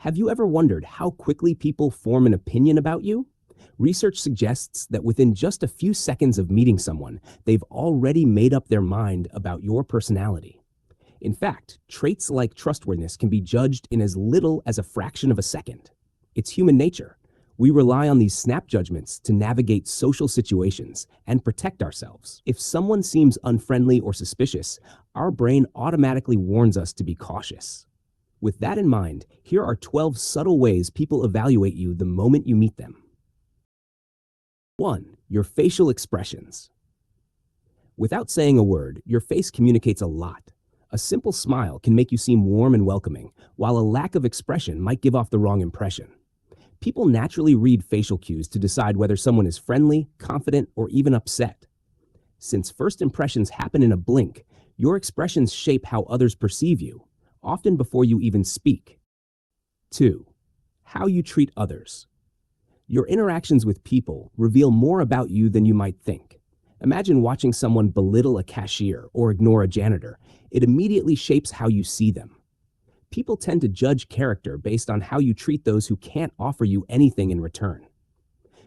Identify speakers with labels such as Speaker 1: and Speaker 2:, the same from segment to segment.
Speaker 1: Have you ever wondered how quickly people form an opinion about you? Research suggests that within just a few seconds of meeting someone, they've already made up their mind about your personality. In fact, traits like trustworthiness can be judged in as little as a fraction of a second. It's human nature. We rely on these snap judgments to navigate social situations and protect ourselves. If someone seems unfriendly or suspicious, our brain automatically warns us to be cautious. With that in mind, here are 12 subtle ways people evaluate you the moment you meet them. 1. Your facial expressions. Without saying a word, your face communicates a lot. A simple smile can make you seem warm and welcoming, while a lack of expression might give off the wrong impression. People naturally read facial cues to decide whether someone is friendly, confident, or even upset. Since first impressions happen in a blink, your expressions shape how others perceive you, often before you even speak. 2. How you treat others. Your interactions with people reveal more about you than you might think. Imagine watching someone belittle a cashier or ignore a janitor. It immediately shapes how you see them. People tend to judge character based on how you treat those who can't offer you anything in return.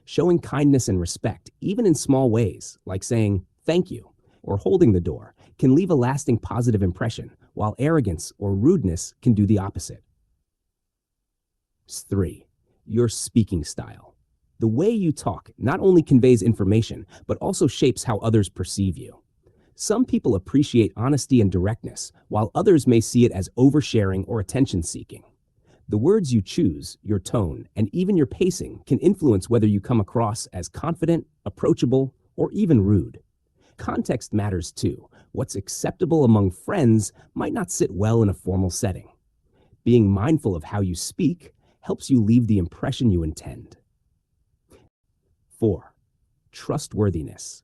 Speaker 1: Showing kindness and respect, even in small ways, like saying thank you or holding the door, can leave a lasting positive impression, while arrogance or rudeness can do the opposite. 3. Your speaking style. The way you talk not only conveys information, but also shapes how others perceive you. Some people appreciate honesty and directness, while others may see it as oversharing or attention-seeking. The words you choose, your tone, and even your pacing can influence whether you come across as confident, approachable, or even rude. Context matters too. What's acceptable among friends might not sit well in a formal setting. Being mindful of how you speak helps you leave the impression you intend. 4. Trustworthiness.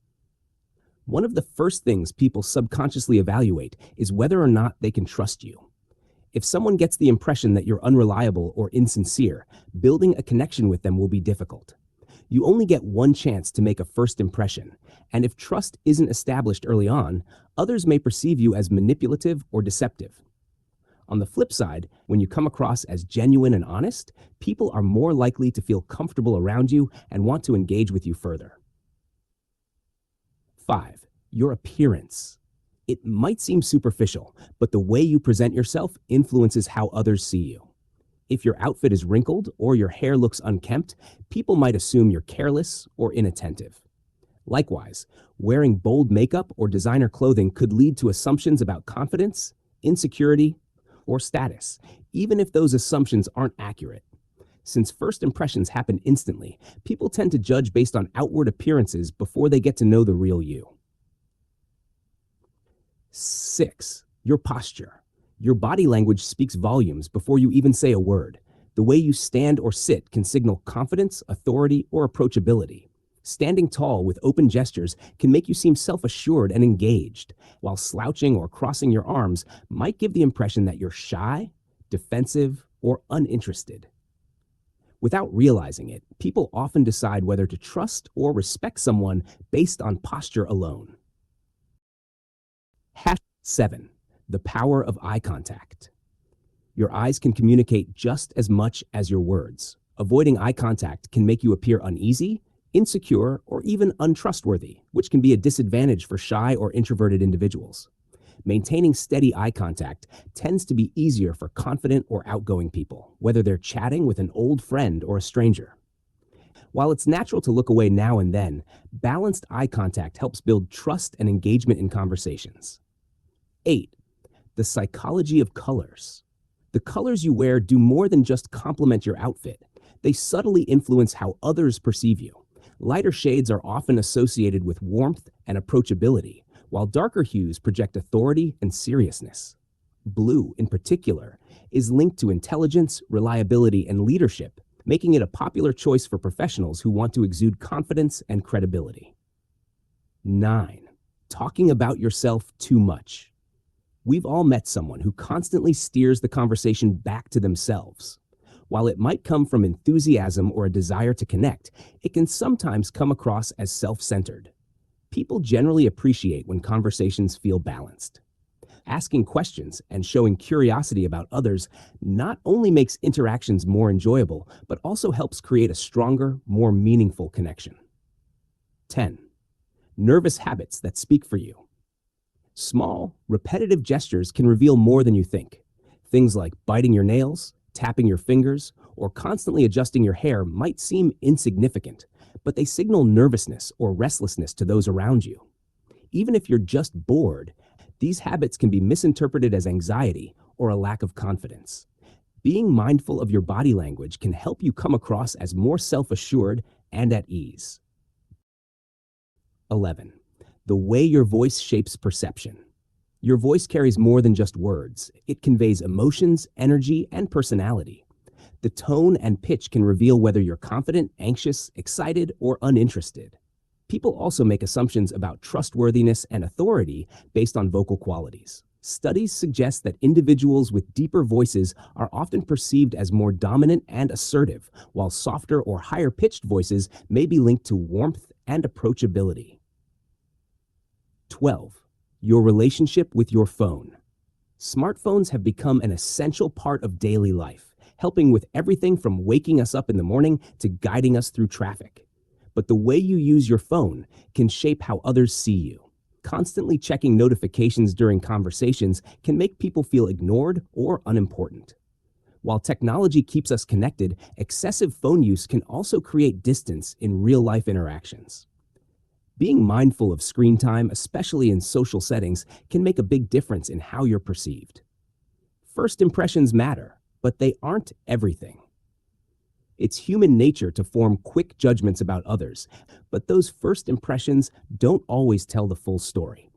Speaker 1: One of the first things people subconsciously evaluate is whether or not they can trust you. If someone gets the impression that you're unreliable or insincere, building a connection with them will be difficult. You only get one chance to make a first impression, and if trust isn't established early on, others may perceive you as manipulative or deceptive. On the flip side, when you come across as genuine and honest, people are more likely to feel comfortable around you and want to engage with you further. 5. Your appearance. It might seem superficial, but the way you present yourself influences how others see you. If your outfit is wrinkled or your hair looks unkempt, people might assume you're careless or inattentive. Likewise, wearing bold makeup or designer clothing could lead to assumptions about confidence, insecurity, or status, even if those assumptions aren't accurate. Since first impressions happen instantly, people tend to judge based on outward appearances before they get to know the real you. 6. Your posture. Your body language speaks volumes before you even say a word. The way you stand or sit can signal confidence, authority, or approachability. Standing tall with open gestures can make you seem self-assured and engaged, while slouching or crossing your arms might give the impression that you're shy, defensive, or uninterested. Without realizing it, people often decide whether to trust or respect someone based on posture alone. 7. The power of eye contact. Your eyes can communicate just as much as your words. Avoiding eye contact can make you appear uneasy, insecure, or even untrustworthy, which can be a disadvantage for shy or introverted individuals. Maintaining steady eye contact tends to be easier for confident or outgoing people, whether they're chatting with an old friend or a stranger. While it's natural to look away now and then, balanced eye contact helps build trust and engagement in conversations. 8. The psychology of colors. The colors you wear do more than just complement your outfit. They subtly influence how others perceive you. Lighter shades are often associated with warmth and approachability, while darker hues project authority and seriousness. Blue, in particular, is linked to intelligence, reliability, and leadership, making it a popular choice for professionals who want to exude confidence and credibility. 9. Talking about yourself too much. We've all met someone who constantly steers the conversation back to themselves. While it might come from enthusiasm or a desire to connect, it can sometimes come across as self-centered. People generally appreciate when conversations feel balanced. Asking questions and showing curiosity about others not only makes interactions more enjoyable, but also helps create a stronger, more meaningful connection. 10. Nervous habits that speak for you. Small, repetitive gestures can reveal more than you think. Things like biting your nails, tapping your fingers, or constantly adjusting your hair might seem insignificant, but they signal nervousness or restlessness to those around you. Even if you're just bored, these habits can be misinterpreted as anxiety or a lack of confidence. Being mindful of your body language can help you come across as more self-assured and at ease. 11. The way your voice shapes perception. Your voice carries more than just words. It conveys emotions, energy, and personality. The tone and pitch can reveal whether you're confident, anxious, excited, or uninterested. People also make assumptions about trustworthiness and authority based on vocal qualities. Studies suggest that individuals with deeper voices are often perceived as more dominant and assertive, while softer or higher-pitched voices may be linked to warmth and approachability. 12. Your relationship with your phone. Smartphones have become an essential part of daily life, helping with everything from waking us up in the morning to guiding us through traffic. But the way you use your phone can shape how others see you. Constantly checking notifications during conversations can make people feel ignored or unimportant. While technology keeps us connected, excessive phone use can also create distance in real-life interactions. Being mindful of screen time, especially in social settings, can make a big difference in how you're perceived. First impressions matter, but they aren't everything. It's human nature to form quick judgments about others, but those first impressions don't always tell the full story.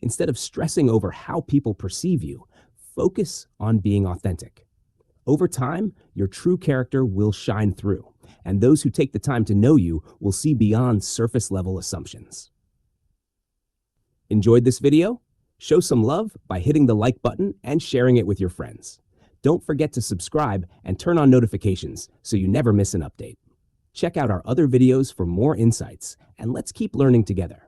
Speaker 1: Instead of stressing over how people perceive you, focus on being authentic. Over time, your true character will shine through, and those who take the time to know you will see beyond surface-level assumptions. Enjoyed this video? Show some love by hitting the like button and sharing it with your friends. Don't forget to subscribe and turn on notifications so you never miss an update. Check out our other videos for more insights, and let's keep learning together.